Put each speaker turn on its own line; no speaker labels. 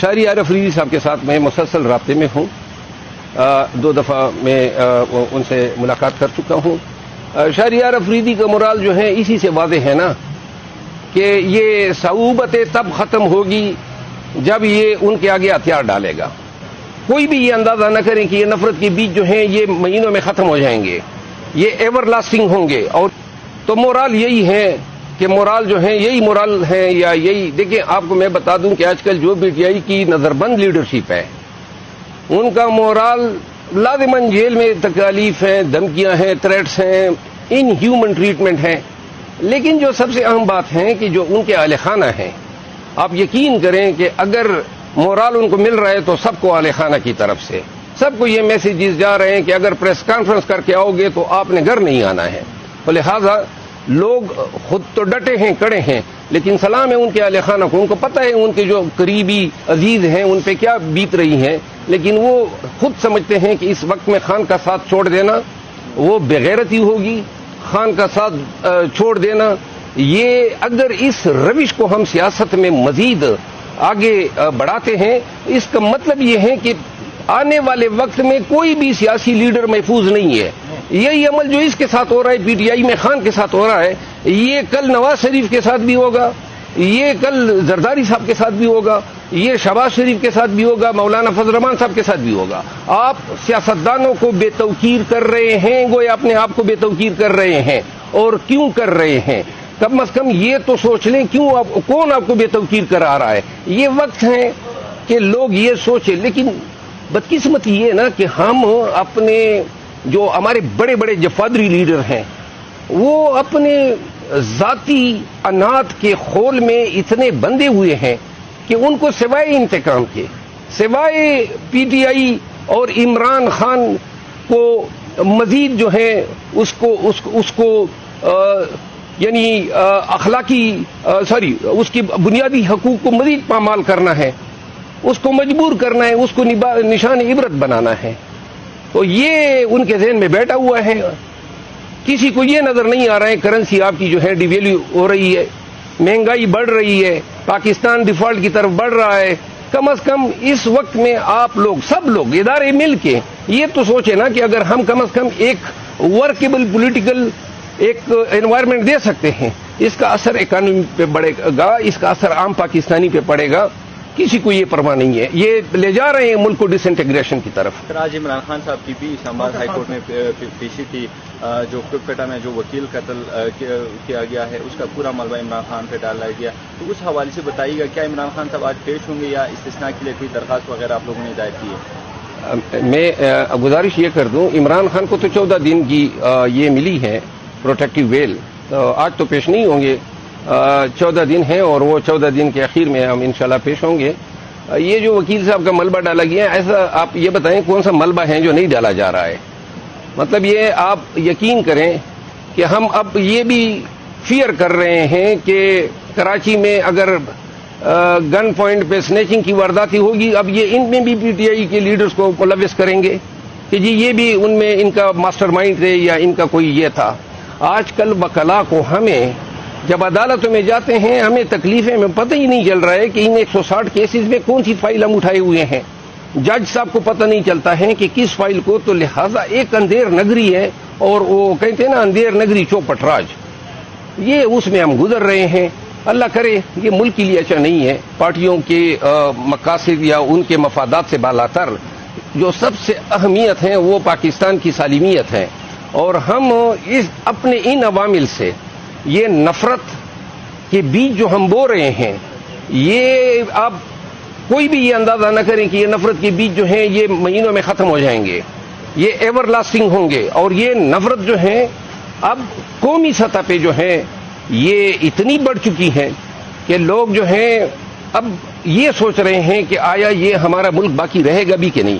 شہریار افریدی صاحب کے ساتھ میں مسلسل رابطے میں ہوں. 2 دفعہ میں ان سے ملاقات کر چکا ہوں. شہریار افریدی کا مرال جو ہے اسی سے واضح ہے نا کہ یہ صعوبتیں تب ختم ہوگی جب یہ ان کے آگے ہتھیار ڈالے گا. کوئی بھی یہ اندازہ نہ کریں کہ یہ نفرت کے بیج جو ہیں یہ مہینوں میں ختم ہو جائیں گے, یہ ایور لاسٹنگ ہوں گے. اور تو مورال یہی ہے کہ مورال جو ہے یہی مورال ہے یا یہی. دیکھیں آپ کو میں بتا دوں کہ آج کل جو پی ٹی آئی کی نظر بند لیڈرشپ ہے ان کا مورال لازماً جیل میں تکالیف ہیں, دھمکیاں ہیں, تھریٹس ہیں, ان ہیومن ٹریٹمنٹ ہیں. لیکن جو سب سے اہم بات ہے کہ جو ان کے اہل خانہ ہیں, آپ یقین کریں کہ اگر مورال ان کو مل رہا ہے تو سب کو اہل خانہ کی طرف سے سب کو یہ میسیجز جا رہے ہیں کہ اگر پریس کانفرنس کر کے آؤ گے تو آپ نے گھر نہیں آنا ہے. لہذا لوگ خود تو ڈٹے ہیں, کڑے ہیں, لیکن سلام ہے ان کے اہل خانہ کو. ان کو پتہ ہے ان کے جو قریبی عزیز ہیں ان پہ کیا بیت رہی ہیں, لیکن وہ خود سمجھتے ہیں کہ اس وقت میں خان کا ساتھ چھوڑ دینا وہ بغیرتی ہوگی. خان کا ساتھ چھوڑ دینا یہ, اگر اس روش کو ہم سیاست میں مزید آگے بڑھاتے ہیں اس کا مطلب یہ ہے کہ آنے والے وقت میں کوئی بھی سیاسی لیڈر محفوظ نہیں ہے. یہی عمل جو اس کے ساتھ ہو رہا ہے پی ٹی آئی میں خان کے ساتھ ہو رہا ہے, یہ کل نواز شریف کے ساتھ بھی ہوگا, یہ کل زرداری صاحب کے ساتھ بھی ہوگا, یہ شہباز شریف کے ساتھ بھی ہوگا, مولانا فضل الرحمان صاحب کے ساتھ بھی ہوگا. آپ سیاستدانوں کو بے توقیر کر رہے ہیں, گویا اپنے آپ کو بے توقیر کر رہے ہیں. اور کیوں کر رہے ہیں کم از کم یہ تو سوچ لیں کیوں کون آپ کو بے توقیر کرا رہا ہے. یہ وقت ہے کہ لوگ یہ سوچیں. لیکن بدقسمتی یہ نا کہ ہم اپنے جو ہمارے بڑے بڑے جفادری لیڈر ہیں وہ اپنے ذاتی انات کے خول میں اتنے بندے ہوئے ہیں کہ ان کو سوائے انتقام کے, سوائے پی ٹی آئی اور عمران خان کو مزید جو ہے اس کو یعنی اخلاقی اس کی بنیادی حقوق کو مزید پامال کرنا ہے, اس کو مجبور کرنا ہے, اس کو نشان عبرت بنانا ہے. تو یہ ان کے ذہن میں بیٹھا ہوا ہے. کسی کو یہ نظر نہیں آ رہا ہے کرنسی آپ کی جو ہے ڈی ویلیو ہو رہی ہے, مہنگائی بڑھ رہی ہے, پاکستان ڈیفالٹ کی طرف بڑھ رہا ہے. کم از کم اس وقت میں آپ لوگ سب لوگ ادارے مل کے یہ تو سوچیں نا کہ اگر ہم کم از کم ایک ورکیبل پولیٹیکل ایک انوائرمنٹ دے سکتے ہیں, اس کا اثر اکانومی پہ پڑے گا, اس کا اثر عام پاکستانی پہ پڑے گا. کسی کو یہ پرواہ نہیں ہے, یہ لے جا رہے ہیں ملک کو ڈس انٹیگریشن کی طرف.
آج عمران خان صاحب کی بھی اسلام آباد ہائی کورٹ میں پیشی تھی. جو کوئٹہ میں جو وکیل قتل کیا گیا ہے اس کا پورا ملبہ عمران خان پہ ڈالا گیا, تو اس حوالے سے بتائیے گا کیا عمران خان صاحب آج پیش ہوں گے یا استثناء کے لیے کوئی درخواست وغیرہ آپ لوگوں نے دائر کی ہے؟
میں گزارش یہ کر دوں, عمران خان کو تو 14 دن کی یہ ملی ہے پروٹیکٹیو ویل, آج تو پیش نہیں ہوں گے. 14 دن ہیں اور وہ 14 دن کے اخیر میں ہم انشاءاللہ پیش ہوں گے. یہ جو وکیل صاحب کا ملبہ ڈالا گیا ہے, ایسا آپ یہ بتائیں کون سا ملبہ ہے جو نہیں ڈالا جا رہا ہے. مطلب یہ آپ یقین کریں کہ ہم اب یہ بھی فیئر کر رہے ہیں کہ کراچی میں اگر گن پوائنٹ پہ سنیچنگ کی وارداتی ہوگی, اب یہ ان میں بھی پی ٹی آئی کے لیڈرز کو ملوث کریں گے کہ جی یہ بھی ان میں ان کا ماسٹر مائنڈ تھے یا ان کا کوئی یہ تھا. آج کل وکلاء کو ہمیں جب عدالتوں میں جاتے ہیں ہمیں تکلیفیں میں پتہ ہی نہیں چل رہا ہے کہ ان 160 کیسز میں کون سی فائل ہم اٹھائے ہوئے ہیں. جج صاحب کو پتہ نہیں چلتا ہے کہ کس فائل کو, تو لہذا ایک اندھیر نگری ہے اور وہ کہتے ہیں نا اندھیر نگری چوپٹ راج, یہ اس میں ہم گزر رہے ہیں. اللہ کرے یہ ملک کے لیے اچھا نہیں ہے. پارٹیوں کے مقاصد یا ان کے مفادات سے بالاتر جو سب سے اہمیت ہے وہ پاکستان کی سالمیت ہے, اور ہم اپنے ان عوامل سے یہ نفرت کے بیج جو ہم بو رہے ہیں, یہ آپ کوئی بھی یہ اندازہ نہ کریں کہ یہ نفرت کے بیج جو ہیں یہ مہینوں میں ختم ہو جائیں گے, یہ ایور لاسٹنگ ہوں گے. اور یہ نفرت جو ہے اب قومی سطح پہ جو ہے یہ اتنی بڑھ چکی ہے کہ لوگ جو ہیں اب یہ سوچ رہے ہیں کہ آیا یہ ہمارا ملک باقی رہے گا بھی کہ نہیں.